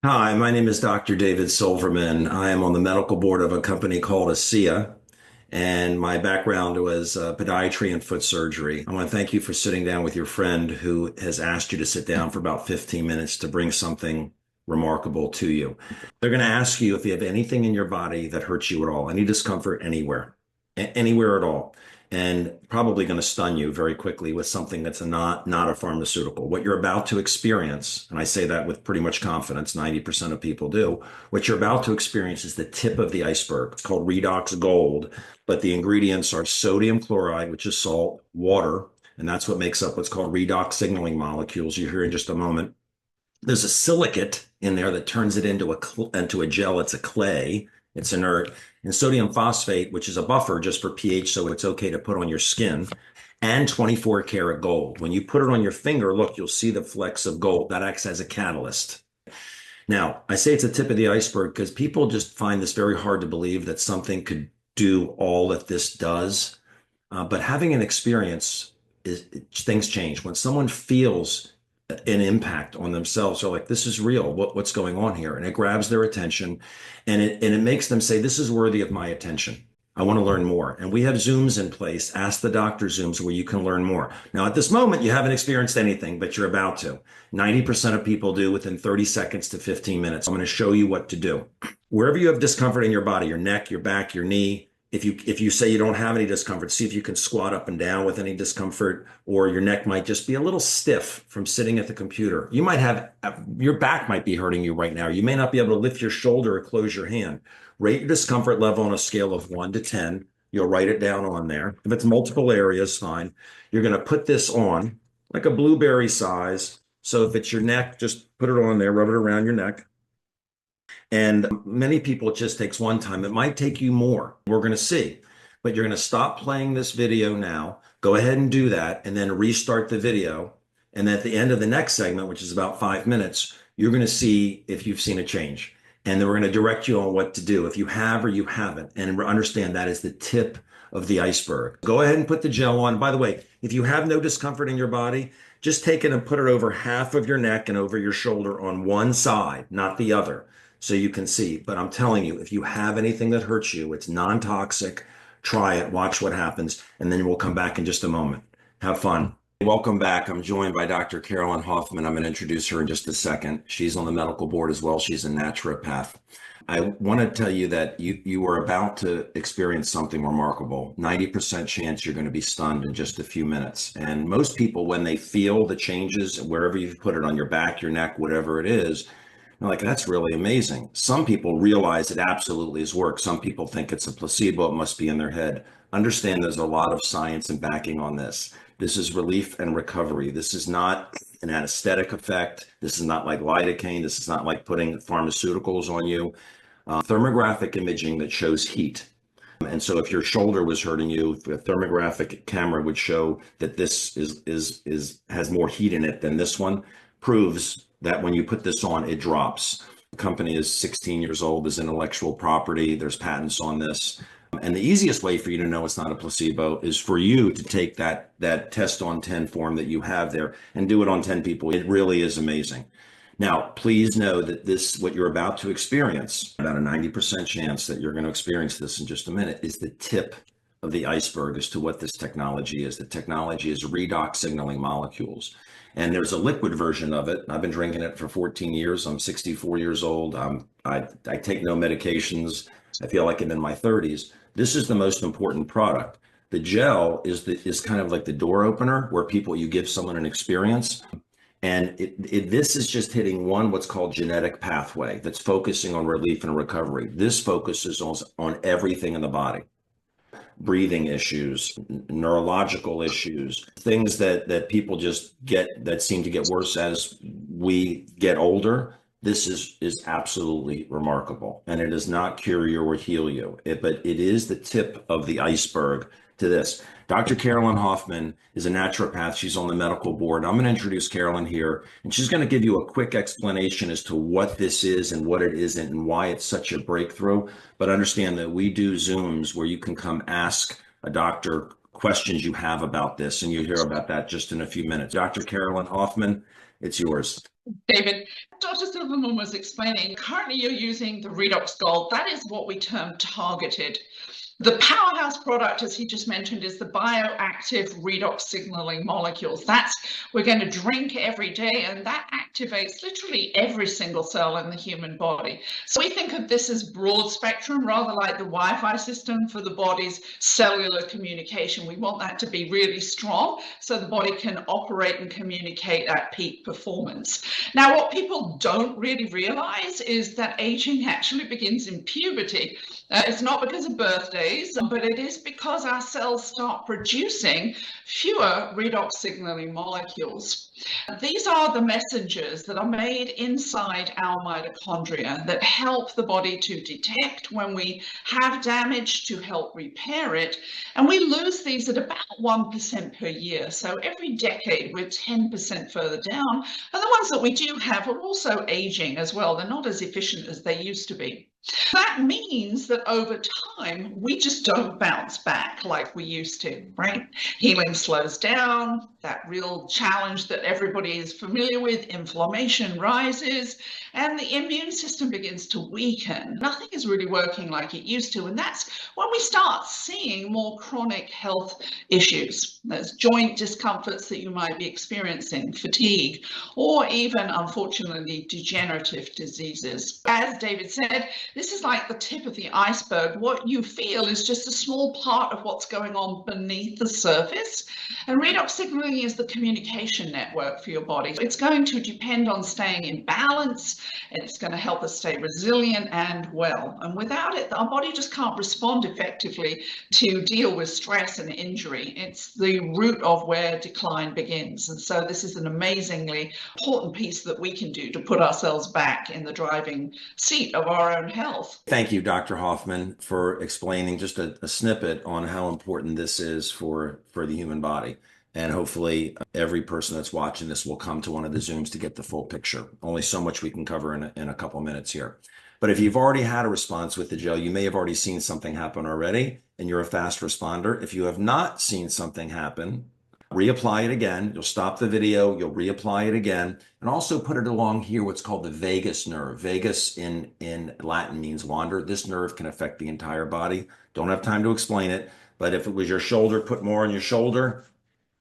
Hi, my name is Dr. David Silverman. I am on the medical board of a company called Asea, and my background was podiatry and foot surgery. I want to thank you for sitting down with your friend who has asked you to sit down for about 15 minutes to bring something remarkable to you. They're going to ask you if you have anything in your body that hurts you at all, any discomfort anywhere, anywhere at all, and probably going to stun you very quickly with something that's not a pharmaceutical. What you're about to experience, and I say that with pretty much confidence, 90% of people do, what you're about to experience is the tip of the iceberg. It's called REDOXGold, but the ingredients are sodium chloride, which is salt, water, and that's what makes up what's called redox signaling molecules. You'll hear in just a moment. There's a silicate in there that turns it into a gel. It's a clay. It's inert. And sodium phosphate, which is a buffer just for pH, so it's okay to put on your skin, and 24 karat gold. When you put it on your finger, look, you'll see the flecks of gold. That acts as a catalyst. Now, I say it's a tip of the iceberg because people just find this very hard to believe that something could do all that this does. But having an experience things change. When someone feels an impact on themselves, they're like, this is real. What's going on here? And it grabs their attention and it makes them say, this is worthy of my attention. I want to learn more. And we have Zooms in place, Ask the Doctor Zooms, where you can learn more. Now, at this moment, you haven't experienced anything, but you're about to. 90% of people do within 30 seconds to 15 minutes. I'm going to show you what to do. Wherever you have discomfort in your body, your neck, your back, your knee, if you say you don't have any discomfort, see if you can squat up and down with any discomfort, or your neck might just be a little stiff from sitting at the computer. You might have your back might be hurting you right now. You may not be able to lift your shoulder or close your hand. Rate your discomfort level on a scale of 1 to 10. You'll write it down on there. If it's multiple areas, fine. You're going to put this on like a blueberry size. So if it's your neck, just put it on there, rub it around your neck. And many people, it just takes one time. It might take you more. We're going to see. But you're going to stop playing this video now. Go ahead and do that and then restart the video. And at the end of the next segment, which is about 5 minutes, you're going to see if you've seen a change. And then we're going to direct you on what to do if you have or you haven't. And understand that is the tip of the iceberg. Go ahead and put the gel on. By the way, if you have no discomfort in your body, just take it and put it over half of your neck and over your shoulder on one side, not the other, so you can see. But I'm telling you, if you have anything that hurts you, it's non-toxic. Try it, watch what happens, and then we'll come back in just a moment. Have fun. Welcome back. I'm joined by Dr. Carolyn Hoffman. I'm going to introduce her in just a second. She's on the medical board as well. She's a naturopath. I want to tell you that you are about to experience something remarkable. 90% chance you're going to be stunned in just a few minutes. And most people, when they feel the changes, wherever you've put it on your back, your neck, whatever it is, they're like, that's really amazing. Some people realize it absolutely has worked. Some people think it's a placebo. It must be in their head. Understand there's a lot of science and backing on this. This is relief and recovery. This is not an anesthetic effect. This is not like lidocaine. This is not like putting pharmaceuticals on you. Thermographic imaging that shows heat. And so if your shoulder was hurting you, a thermographic camera would show that this has more heat in it than this one, proves that when you put this on, it drops. The company is 16 years old, is intellectual property. There's patents on this. And the easiest way for you to know it's not a placebo is for you to take that test on 10 form that you have there and do it on 10 people. It really is amazing. Now, please know that what you're about to experience, about a 90% chance that you're going to experience this in just a minute, is the tip of the iceberg as to what this technology is. The technology is redox signaling molecules. And there's a liquid version of it. I've been drinking it for 14 years. I'm 64 years old. I take no medications. I feel like I'm in my 30s. This is the most important product. The gel is kind of like the door opener where you give someone an experience. And this is just hitting what's called genetic pathway that's focusing on relief and recovery. This focuses on everything in the body. Breathing issues, neurological issues, things that people just get that seem to get worse as we get older. This is absolutely remarkable. And it does not cure you or heal you, but it is the tip of the iceberg to this. Dr. Carolyn Hoffman is a naturopath. She's on the medical board. I'm going to introduce Carolyn here, and she's going to give you a quick explanation as to what this is and what it isn't and why it's such a breakthrough. But understand that we do Zooms where you can come ask a doctor questions you have about this, and you'll hear about that just in a few minutes. Dr. Carolyn Hoffman, it's yours. David, Dr. Silverman was explaining, currently you're using the REDOXGold. That is what we term targeted. The powerhouse product, as he just mentioned, is the bioactive redox signaling molecules. We're going to drink every day, and that activates literally every single cell in the human body. So we think of this as broad spectrum, rather like the Wi-Fi system for the body's cellular communication. We want that to be really strong so the body can operate and communicate at peak performance. Now, what people don't really realize is that aging actually begins in puberty. It's not because of birthdays, but it is because our cells start producing fewer redox signaling molecules. These are the messengers that are made inside our mitochondria that help the body to detect when we have damage, to help repair it. And we lose these at about 1% per year. So every decade, we're 10% further down. And the ones that we do have are also aging as well. They're not as efficient as they used to be. That means that over time, we just don't bounce back like we used to, right? Healing slows down, that real challenge that everybody is familiar with, inflammation rises, and the immune system begins to weaken. Nothing is really working like it used to, and that's when we start seeing more chronic health issues. There's joint discomforts that you might be experiencing, fatigue, or even, unfortunately, degenerative diseases. As David said, this is like the tip of the iceberg. What you feel is just a small part of what's going on beneath the surface. And redox signaling is the communication network for your body. It's going to depend on staying in balance, and it's going to help us stay resilient and well. And without it, our body just can't respond effectively to deal with stress and injury. It's the root of where decline begins. And so this is an amazingly important piece that we can do to put ourselves back in the driving seat of our own health. Thank you, Dr. Hoffman, for explaining just a snippet on how important this is for the human body. And hopefully every person that's watching this will come to one of the Zooms to get the full picture. Only so much we can cover in a couple minutes here. But if you've already had a response with the gel, you may have already seen something happen already, and you're a fast responder. If you have not seen something happen, reapply it again. You'll stop the video, you'll reapply it again, and also put it along here, what's called the vagus nerve. Vagus in Latin means wander. This nerve can affect the entire body. Don't have time to explain it, but if it was your shoulder, put more on your shoulder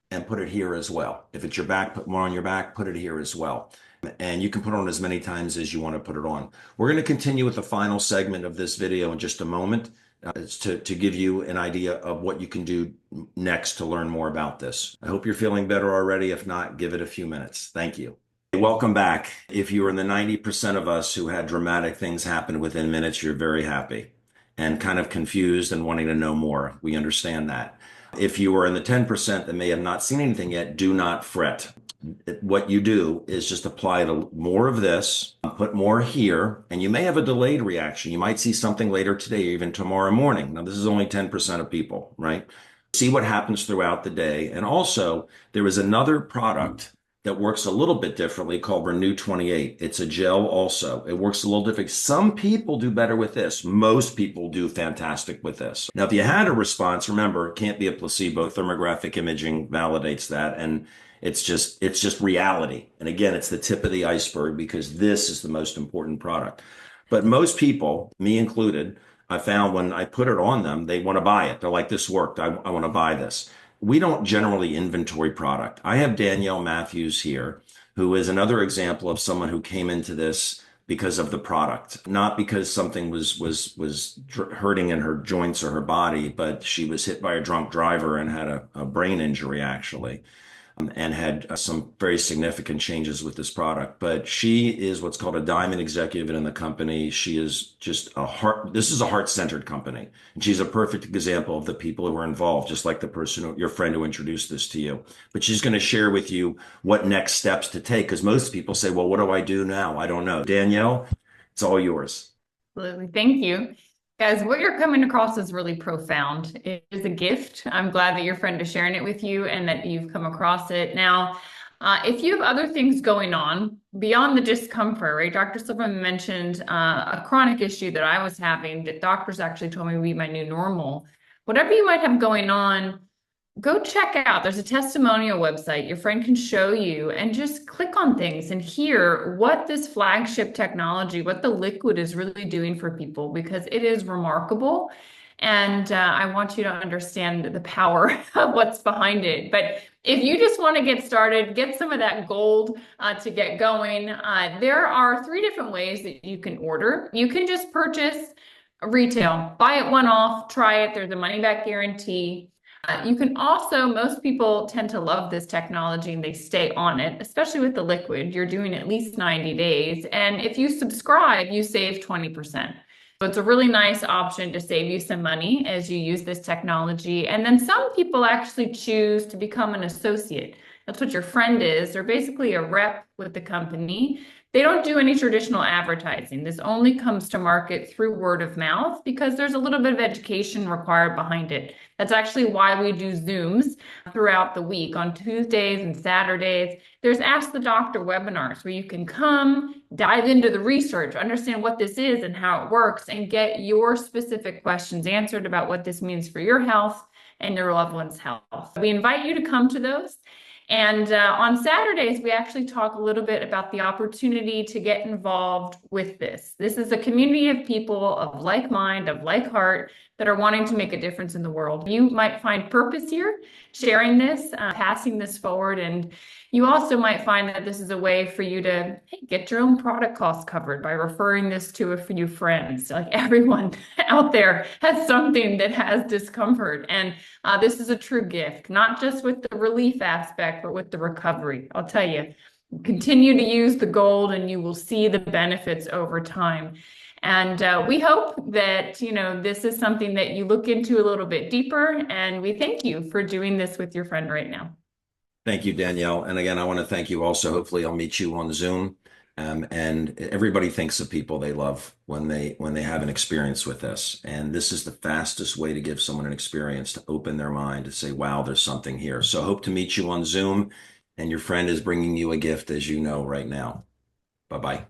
and put it here as well. If it's your back, put more on your back, put it here as well. And you can put it on as many times as you want to put it on. We're going to continue with the final segment of this video in just a moment. To give you an idea of what you can do next to learn more about this. I hope you're feeling better already. If not, give it a few minutes. Thank you. Welcome back. If you were in the 90% of us who had dramatic things happen within minutes, you're very happy and kind of confused and wanting to know more. We understand that. If you were in the 10% that may have not seen anything yet, do not fret. What you do is just apply more of this, put more here, and you may have a delayed reaction. You might see something later today, or even tomorrow morning. Now, this is only 10% of people, right? See what happens throughout the day. And also, there is another product that works a little bit differently called Renew 28. It's a gel also. It works a little different. Some people do better with this. Most people do fantastic with this. Now, if you had a response, remember, it can't be a placebo. Thermographic imaging validates that. And it's just reality. And again, it's the tip of the iceberg because this is the most important product. But most people, me included, I found when I put it on them, they want to buy it. They're like, this worked. I want to buy this. We don't generally inventory product. I have Danielle Matthews here, who is another example of someone who came into this because of the product, not because something was hurting in her joints or her body, but she was hit by a drunk driver and had a brain injury actually. And had some very significant changes with this product. But she is what's called a diamond executive in the company. She is just this is a heart-centered company. And she's a perfect example of the people who are involved, just like the person, your friend who introduced this to you. But she's going to share with you what next steps to take, because most people say, well, what do I do now? I don't know. Danielle, it's all yours. Absolutely. Thank you. Guys, what you're coming across is really profound. It is a gift. I'm glad that your friend is sharing it with you and that you've come across it. Now, if you have other things going on beyond the discomfort, right? Dr. Silverman mentioned a chronic issue that I was having that doctors actually told me would be my new normal. Whatever you might have going on, go check out. There's a testimonial website your friend can show you, and just click on things and hear what this flagship technology, what the liquid is really doing for people, because it is remarkable. And I want you to understand the power of what's behind it. But if you just want to get started, get some of that gold to get going, there are 3 different ways that you can order. You can just purchase retail, buy it one-off, try it. There's a money-back guarantee. You can also, most people tend to love this technology and they stay on it, especially with the liquid. You're doing at least 90 days. And if you subscribe, you save 20%. So it's a really nice option to save you some money as you use this technology. And then some people actually choose to become an associate. That's what your friend is. They're basically a rep with the company. They don't do any traditional advertising. This only comes to market through word of mouth because there's a little bit of education required behind it. That's actually why we do Zooms throughout the week on Tuesdays and Saturdays. There's Ask the Doctor webinars where you can come, dive into the research, understand what this is and how it works, and get your specific questions answered about what this means for your health and your loved one's health. We invite you to come to those. And on Saturdays, we actually talk a little bit about the opportunity to get involved with this. This is a community of people of like mind, of like heart, that are wanting to make a difference in the world. You might find purpose here, sharing this, passing this forward, and you also might find that this is a way for you to get your own product costs covered by referring this to a few friends. Like, everyone out there has something that has discomfort, and this is a true gift, not just with the relief aspect, but with the recovery. I'll tell you, continue to use the gold and you will see the benefits over time. And we hope that, this is something that you look into a little bit deeper, and we thank you for doing this with your friend right now. Thank you, Danielle. And again, I want to thank you also. Hopefully I'll meet you on Zoom. And everybody thinks of people they love when they have an experience with this. And this is the fastest way to give someone an experience, to open their mind, to say, wow, there's something here. So hope to meet you on Zoom, and your friend is bringing you a gift, as you know, right now. Bye-bye.